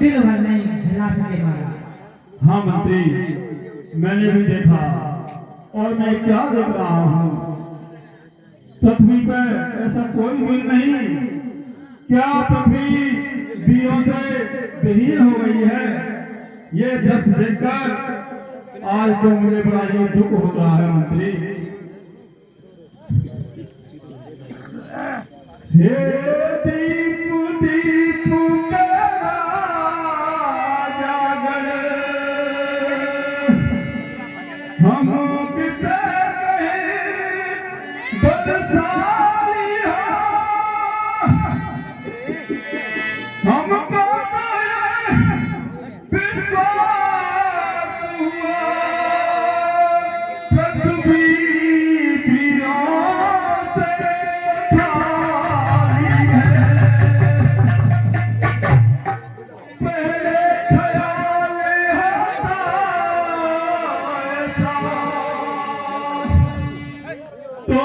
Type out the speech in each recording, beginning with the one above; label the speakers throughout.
Speaker 1: दिन भर नहीं हिला सके मारा।
Speaker 2: हाँ मंत्री, मैंने भी देखा और मैं क्या देख रहा हूँ, पृथ्वी पर ऐसा कोई भी नहीं। क्या पृथ्वी बीजों से विहीन हो गई है? ये दृश्य देखकर आज तो मुझे बड़ा ही दुख हो रहा है मंत्री। हे दीप दीप करा जागर, हम बदसालिया हमको विश्वास हुआ, पृथ्वी वीरों से खाली है। पहले ख्याल होता ऐसा तो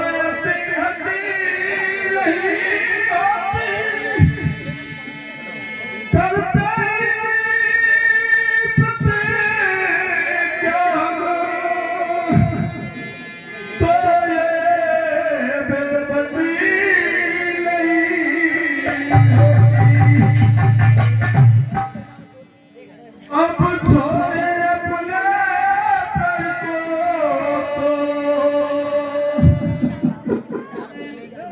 Speaker 2: ऐसी हंसी नहीं होती, करते प्रतिज्ञा तो ये बेबसी नहीं होती। अब छोड़े अपने पर को तो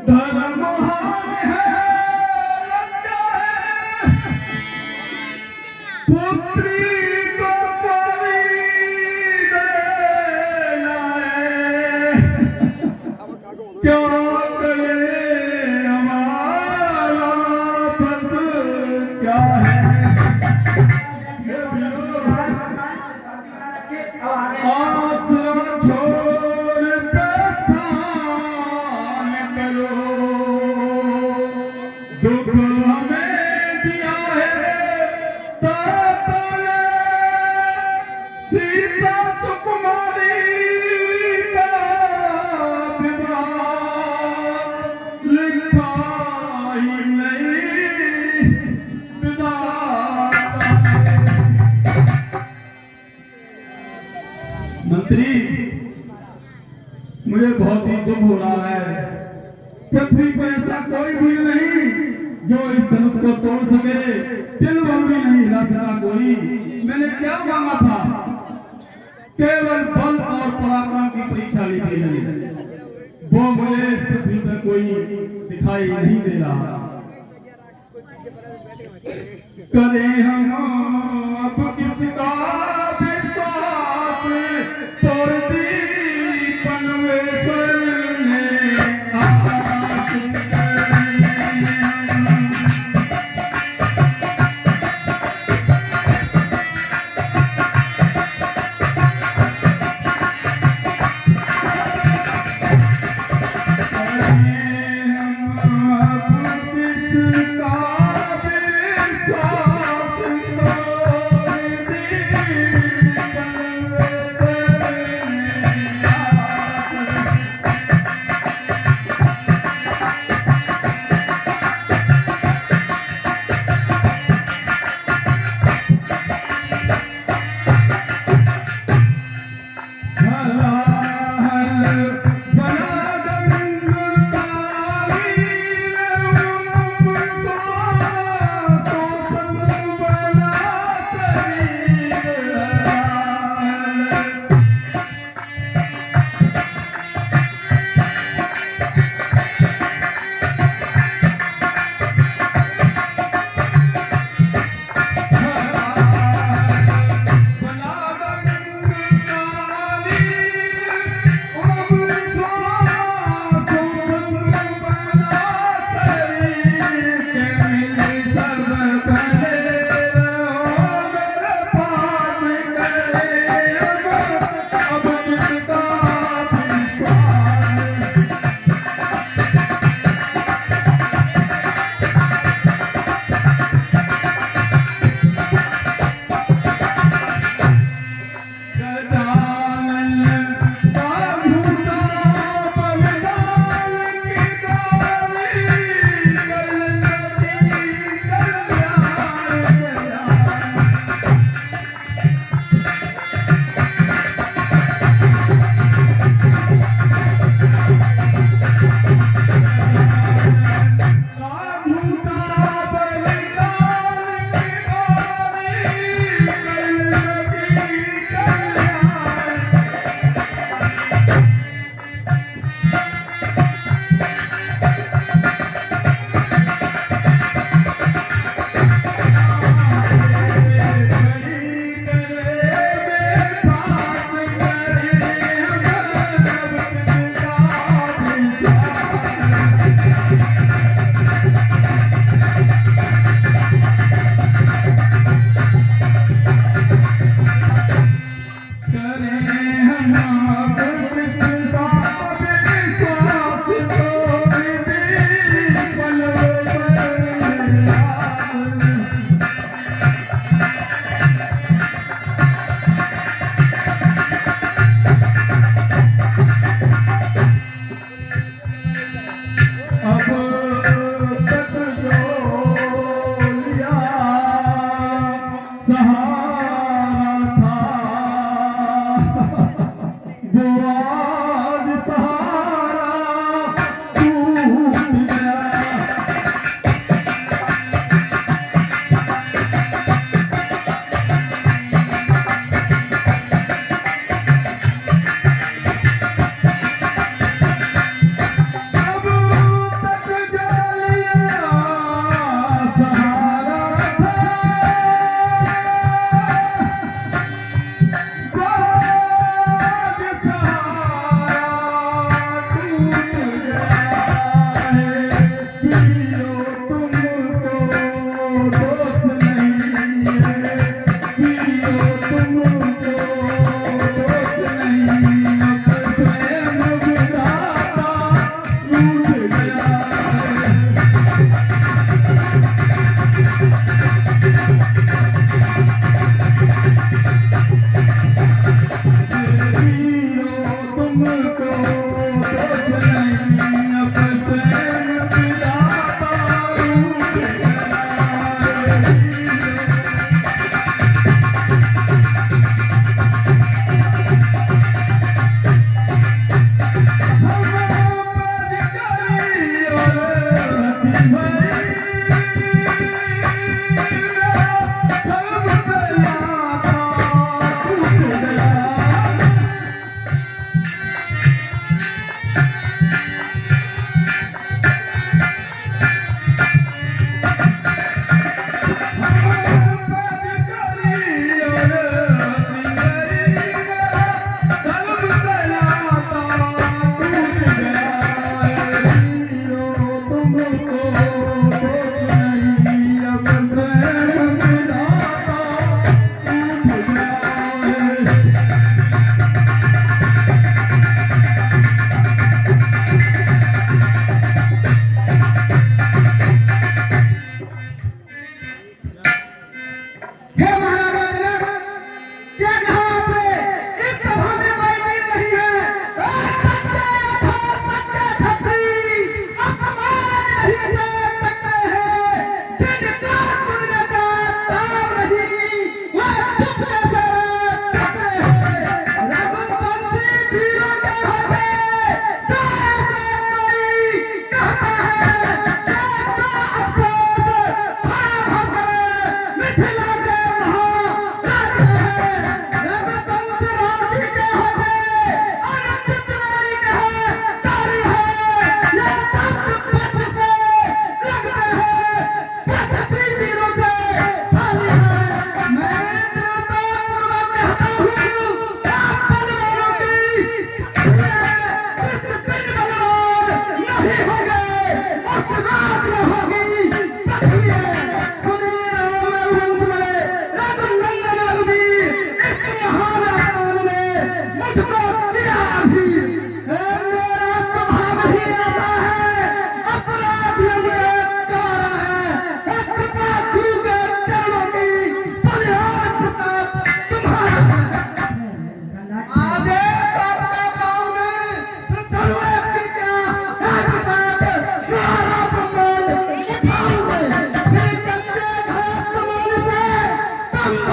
Speaker 2: धर्म है लज्जा है, पुत्री को कोई दे लाए, क्या करे हमारा फर्ज क्या है। आसरा छोड़ प्रस्थान करो, दुख हमें दिया है दाता ने, सीता सुकुमारी का विवाह लिखा ही नहीं विधाता ने। मंत्री, मुझे बहुत ही दुख हो रहा है। पृथ्वी पर ऐसा कोई भी नहीं जो इस धनुष को तोड़ सके, तिल भर भी नहीं हिला सका कोई। मैंने क्या मांगा था? केवल बल और पराक्रम की परीक्षा ली थी, वो मुझे इस पृथ्वी पर कोई दिखाई नहीं दे रहा। करें हम अब किसका विश्वास, तोड़ दी पनवेश्वर ने आस करें हम अब किसका विश्वास,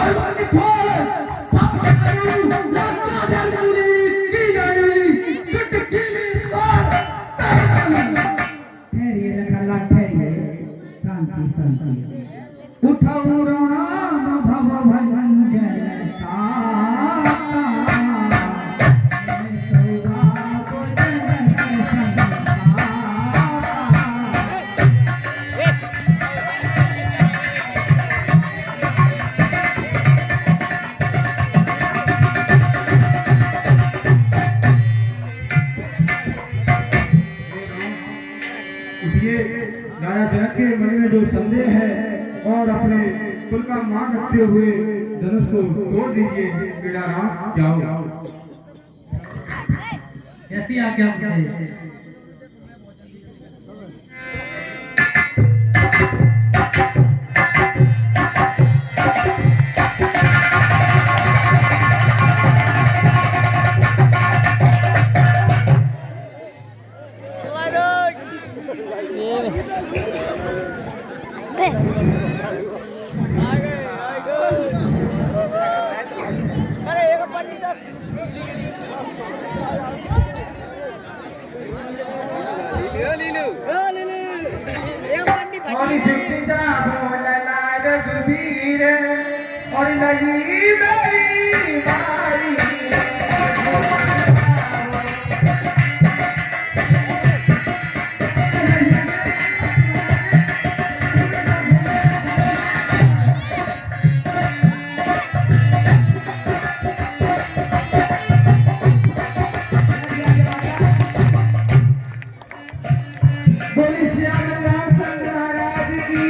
Speaker 3: भगवान खोल करू ना कादर मुरी की नहीं चुटकी में तोड़
Speaker 1: ठहरिए लखला ठहरिए शांति शांति उठाओ राम भव भंजन साता
Speaker 2: इसलिए राजा जनक के मन में जो संदेह है और अपने कुल का मान रखते हुए धनुष को तोड़ दीजिए। बेटा राम जाओ।
Speaker 1: कैसी आज्ञा मुझे
Speaker 3: और जिससे बोल लाल रघुबीर और नहीं मेरी बारी बोली श्याम रामचंद्र महाराज की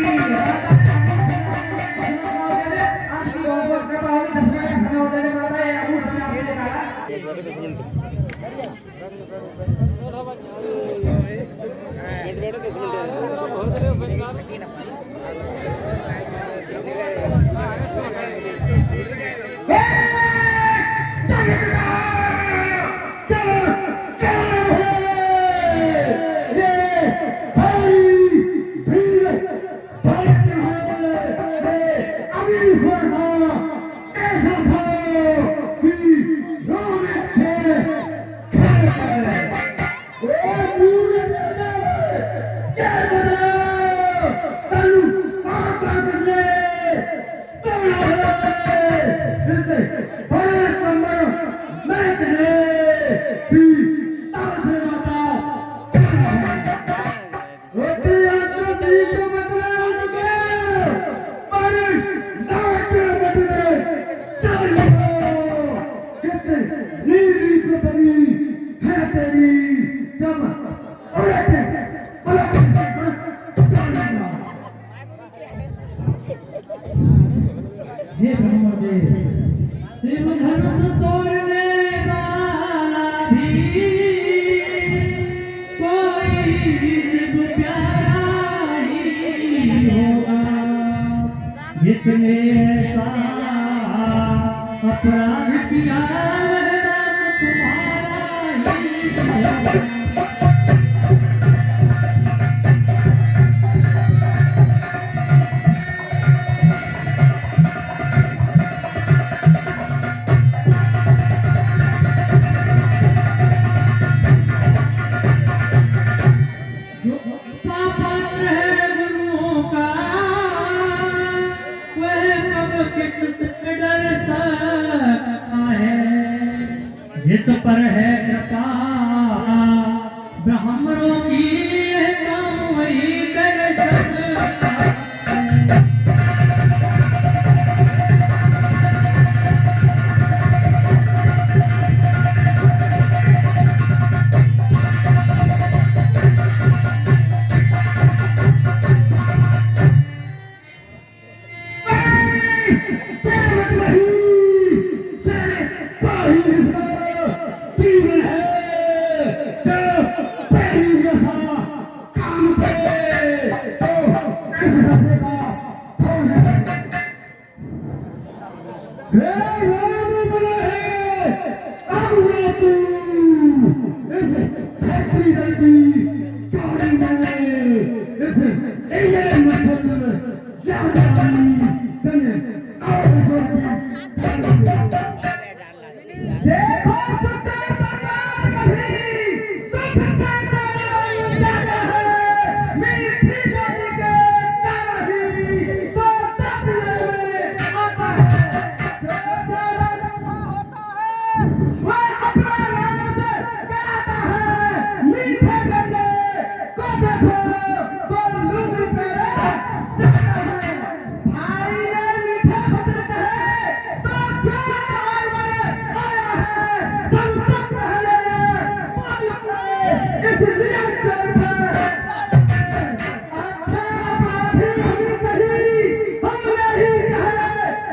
Speaker 1: हे ब्रह्मदेव शिव धनुष तोड़ने वाला भी कोई शिव प्यारा ही होगा जिसने ऐसा अपराध किया वरदान तुम्हारा ही होगा। जिस पर है कृपा ब्राह्मणों की यह काम वही कर सकता है।
Speaker 3: और जोर की देखो सुनते बर्बाद कभी दुख के कारण जाता है मीठी बोली के कारण ही तो तबीले में आता है जो ज्यादा मीठा होता है वह अपना नाम कराता है मीठे गन्ने को देखो तो लूंगी पेड़े जाता है भाई ने मीठे वचन कहे तो ज्ञान और बड़े आया है सबसे पहले इसलिए चलता अच्छा अपराधी हमी नहीं हमने ही चेहरे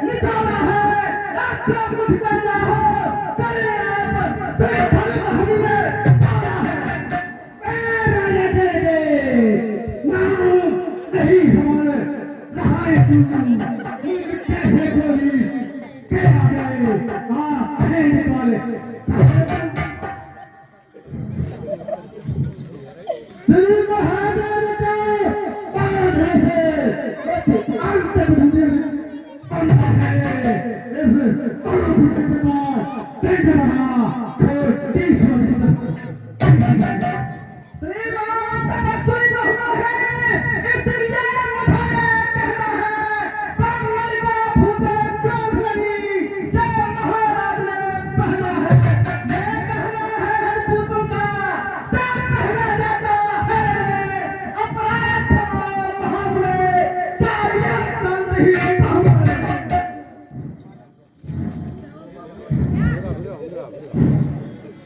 Speaker 3: निकाला है अच्छा कुछ करना हो करिए आप फिर हमने पाया है ए राजा दे नाम नहीं समान रहा है तू कैसे बोली के आ गए हाँ है निकाले श्री महादेव के पाद है अंत मंदिर बनता है इस अनुभूति का तेज बना छोटी छोटी श्री महादेव बच्चों बहुआ है इसलिए मुझे कहना है बांगल का भूतल चोर नहीं जय महाराज ने पहना है ये कहना है राजपूतों का जब पहना जाता है में अपराध क्षमा महामुने चाहिए तंत ही बहुमने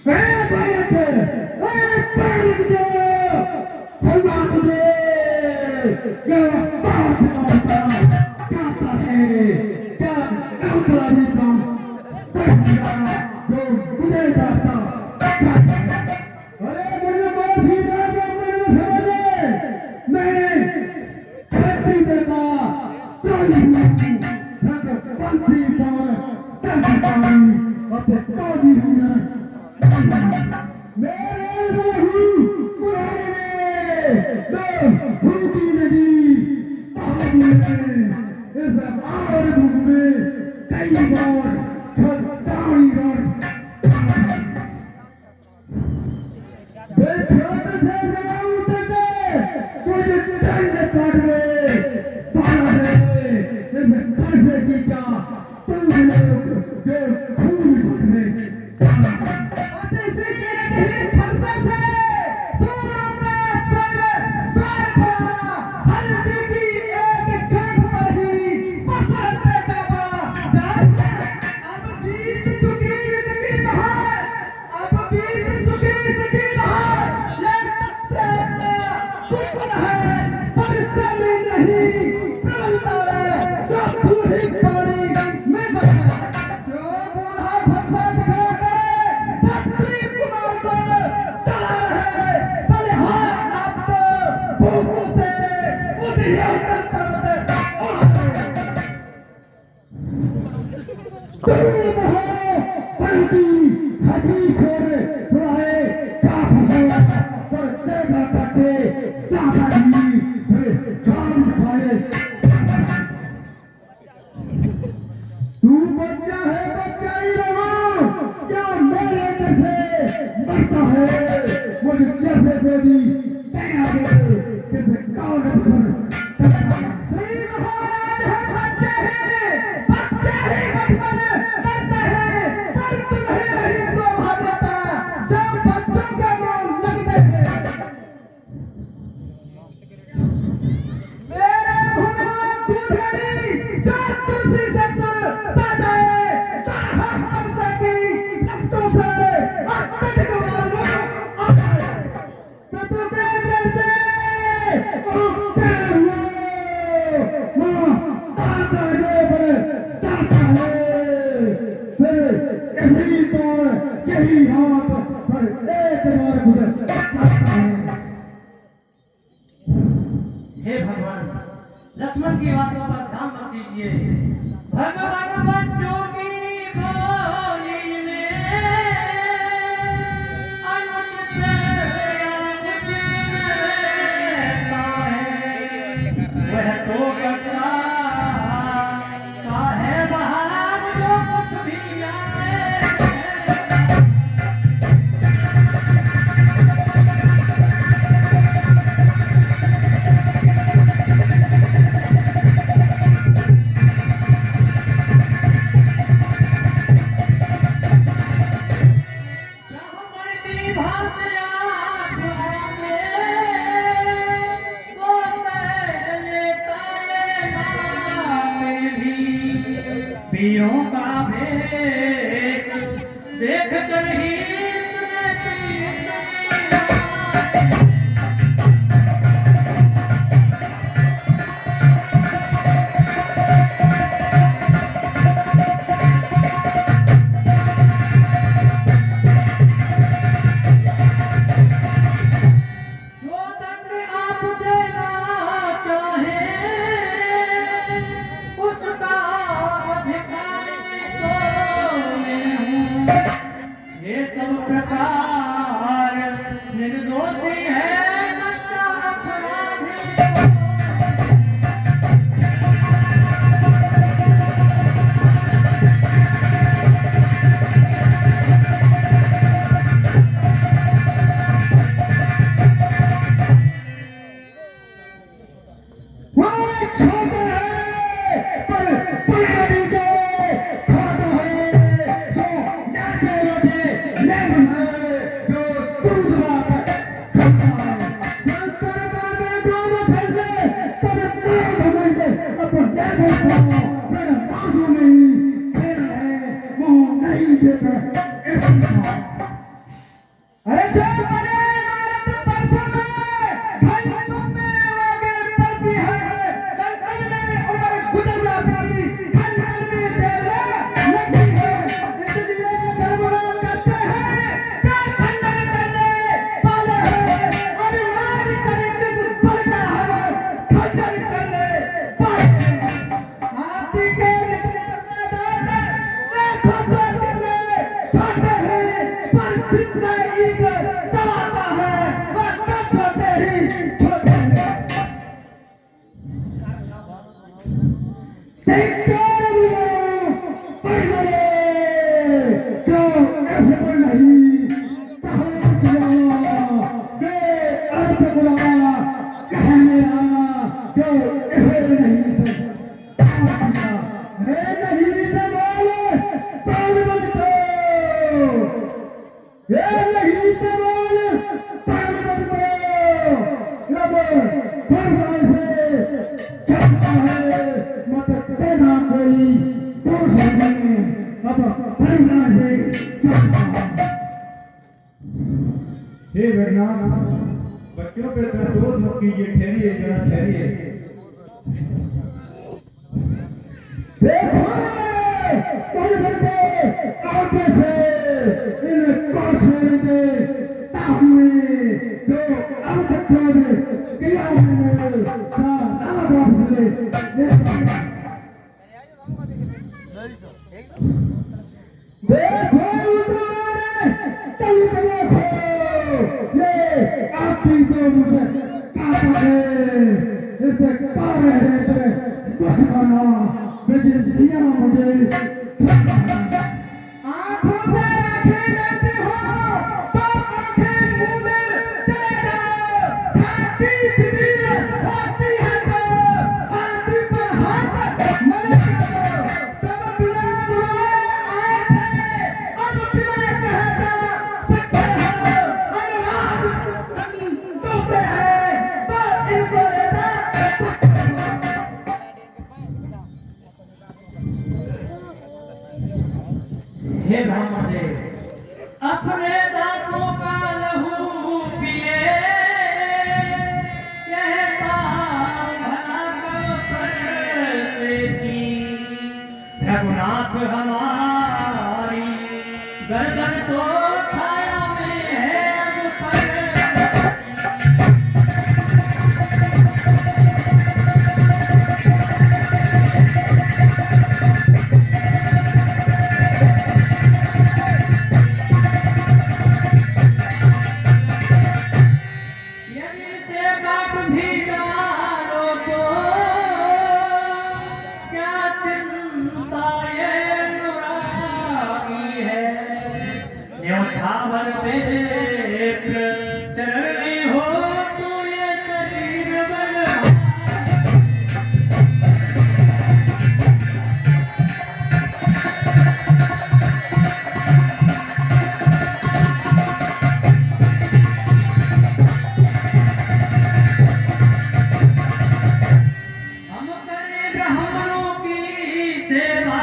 Speaker 3: बालक बालक जो भगवान मुझे क्या बात मारता कहता है क्या अपराधी काम पहला जो मुझे जाता अरे मुझे बहुत ही ज्यादा मुझे समझे मैं छत्ती देता चाली हूँ पंथी पान पंथी पानी और ताजी हूँ मेरे रहू पुराने में भूती नदी पहाड़ी में इस आवर भूमि में कई बार छटाई वे छोटे से जवाब देते कुछ दंड काट में सारा है इस कर्जे की क्या तुम लोग जो खून छूटने तू बच्चा है बच्चा ही रहो क्या मेरे जैसे मरता है मुझे जैसे बेबी तैयार है किसे कौन श्री महाराज हम बच्चे हैं बचपन करते हैं पर तुम्हें नहीं शोभा देता जब बच्चों के मुंह लगते हैं मेरे भूमि में कूद गई जो तुलसी से सजाए तरह परदा की लपटों से अत्यधिक मालूम आता है तो के जैसे ओ क्या हुआ आता है फिर इसी पर यही हाथ पर एक बार गुजर जाता है
Speaker 1: हे भगवान लक्ष्मण की बातों पर ध्यान मत दीजिए भगवान बच्चों की गोली में अनुचित रहता है वह तो कटरा काहे गोपियों का भेष देख कर ही इसने प्रीत किया। जो दंड आप देना चाहे उसका अधिकारी तो मैं हूँ। ये सब प्रकार निर्दोषी है सच्चा अपराधी तो।
Speaker 3: वो छोटे हैं पर बड़े भी के खाते हैं जो नाचे रोटे लेमन है जो दूध बात खाता है संतर बाबे दोनों फैसले पर नाम हमें अपन देखो तो मेरा मासूम नहीं खेल है वो नहीं देता ऐसा। अरे सर बने इमारत परसों में घंटों में आगे बढ़ती है घंटों में उम्र गुजर जाती घंटों में देर लगती है इसलिए गड़बड़ा करते हैं क्या खंडन करने वाले हैं अभिमान करे किस बल का हवा खंडन करने वाले हाथी के निकले मैदान में खबर कितने छोटे हैं पर कितने ईगर चलाता है वह कब छोटे ही छोटे हैं। धिक्कार मिलो पर मरे जो ऐसे पर नहीं कहा किया बे अर्थ बुलाया कहे मेरा जो ऐसे नहीं सकता है नहीं से बोले पाल मत को ये नहीं से बोले पाल मत को रब फरसान से चलता है मत देना कोई दोष नहीं अब फरसान से चलता है।
Speaker 2: हे भगवान, बच्चों पे इतना क्रोध मत कीजिए, ठहरिए जरा ठहरिए।
Speaker 3: देखो कौन बंदे आगे से इन पाछे के ताहुए जो अब तक किया हुए का नाम वापस ले देखो उतारे चल के देखो ये आपकी जो मुझे काटा है इससे कारे रहते कुछ बना बेटी दिया मुझे आंखों से आंखें डरते हो तो आंखें मूंदे चले जाओ छाती फिर होती है तो हाथी पर हाथ मले जाओ तब बिना बुलाए आए थे अब बिना कहे जा सकते हो अनुराग डूबते हैं तो इनको ले जा सकते हो।
Speaker 1: हे ब्रह्मदेव, अपने दासों का लहू पिए, कहता भला कब पर से की। रघुनाथ हमारी गर्दन तो छाया में है अब पर। यदि से काट भी डालो तो क्या चिंता ये अनुरागी है। न्योछावर पे चरण में हो तो ये शरीर बल। हम करें ब्राह्मणों की सेवा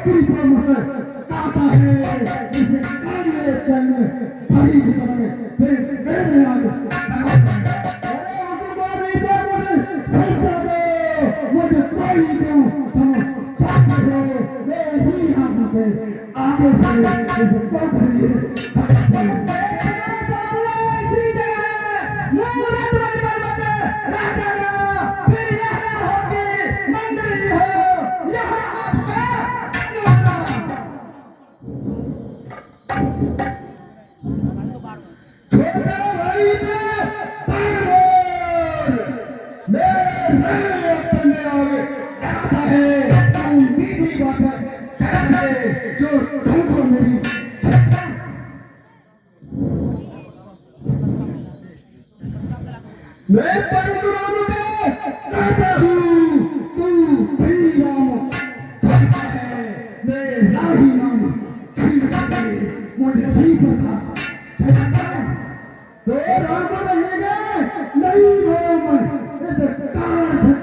Speaker 3: पूरी तरह मुझे कहता है इसे काले तन भरी जितने फिर मेरे आगे मुझे कोई क्यों तुम चाहते हो मैं ही आगे से इसे पकड़िए मैं परशुराम का कहता हूँ तू भी राम कहता है मैं राही नाम ठीक है मुझे ठीक था तो राम रहेगा नहीं राम इस कान से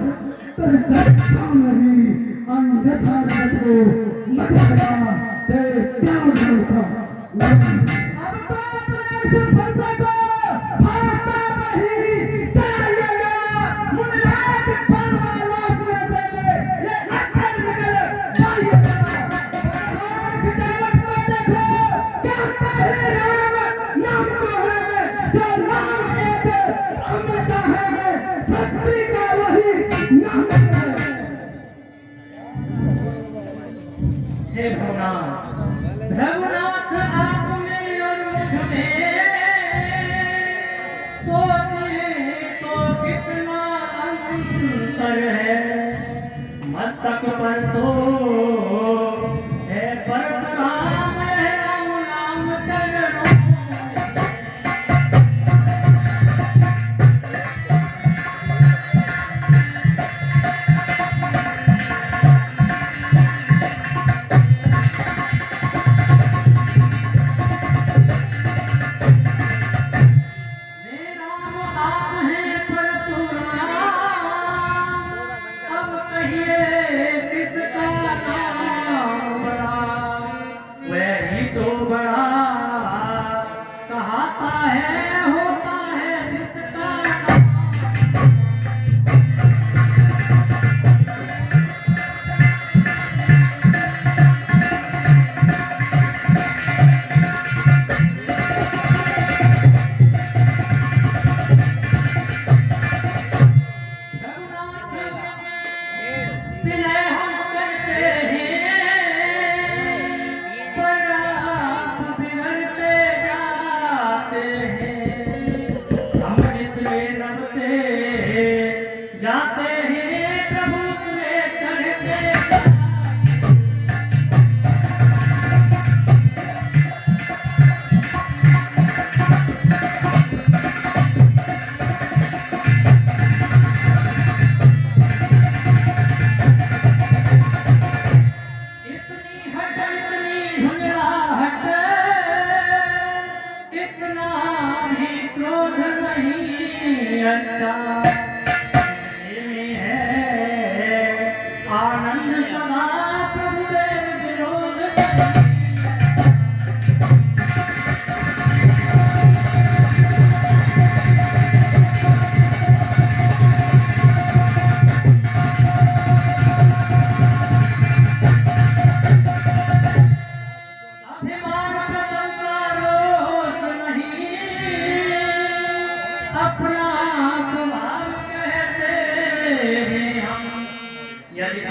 Speaker 3: तेरे काम नहीं अन्यथा को मत लगा ते त्याग का अब तो अपने से फंसा को फाटा नहीं
Speaker 1: हे भगवान रघुनाथ आप में और मुझ में सोचे तो कितना अंतर है मस्तक पर तो है परशुराम राम नाम चरणों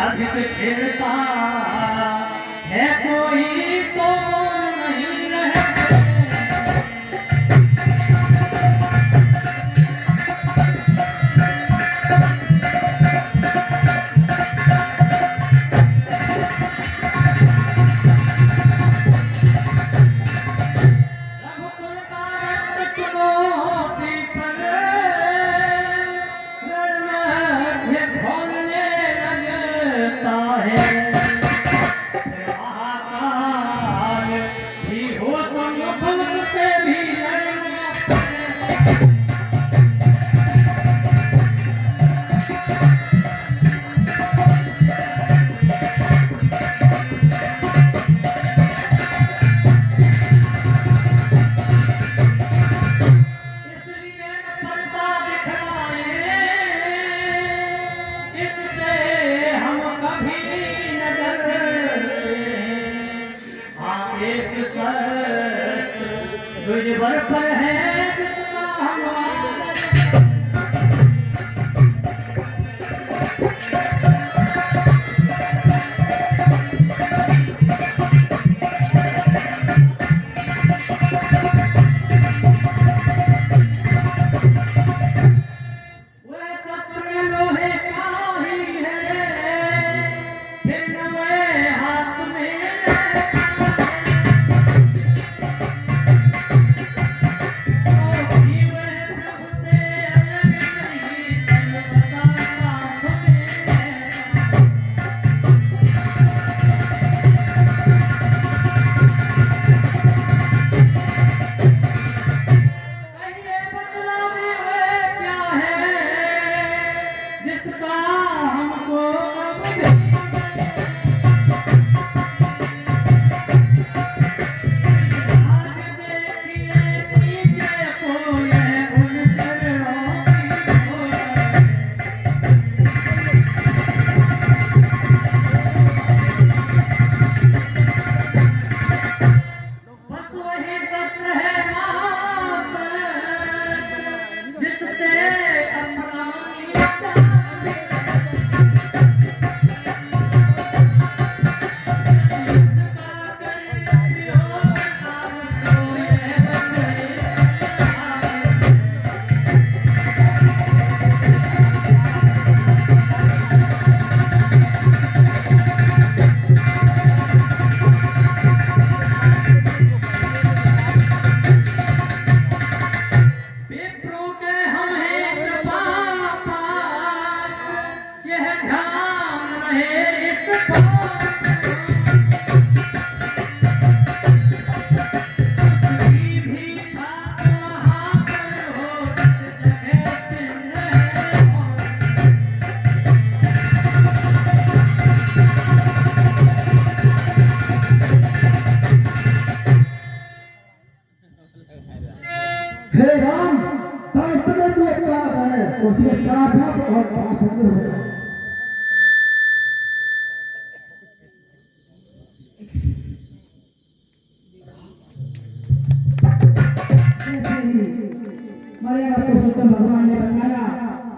Speaker 1: अधिक छेड़ता है कोई तो नहीं रहते रघुकुल का रक्त चुनौती पर रण मध्य खोलने लगता है महाकाल भी हो सम्मुख से भी लड़ना पड़े
Speaker 3: हे राम, शास्त्र में जो कहा है उसमें साक्षात और वास्तविक होगा।
Speaker 4: मर्यादा पुरुषोत्तम भगवान ने बताया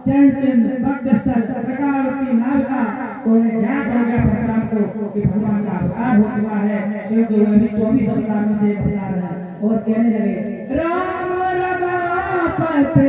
Speaker 4: चरण चिन्ह भक्तस्थल प्रकार की नाव का उन्हें ज्ञात हो गया परशुराम को कि भगवान का अवतार हो चुका है, क्योंकि वह भी 24 अवतार में से एक अवतार है। और कहने लगे राम रमा पते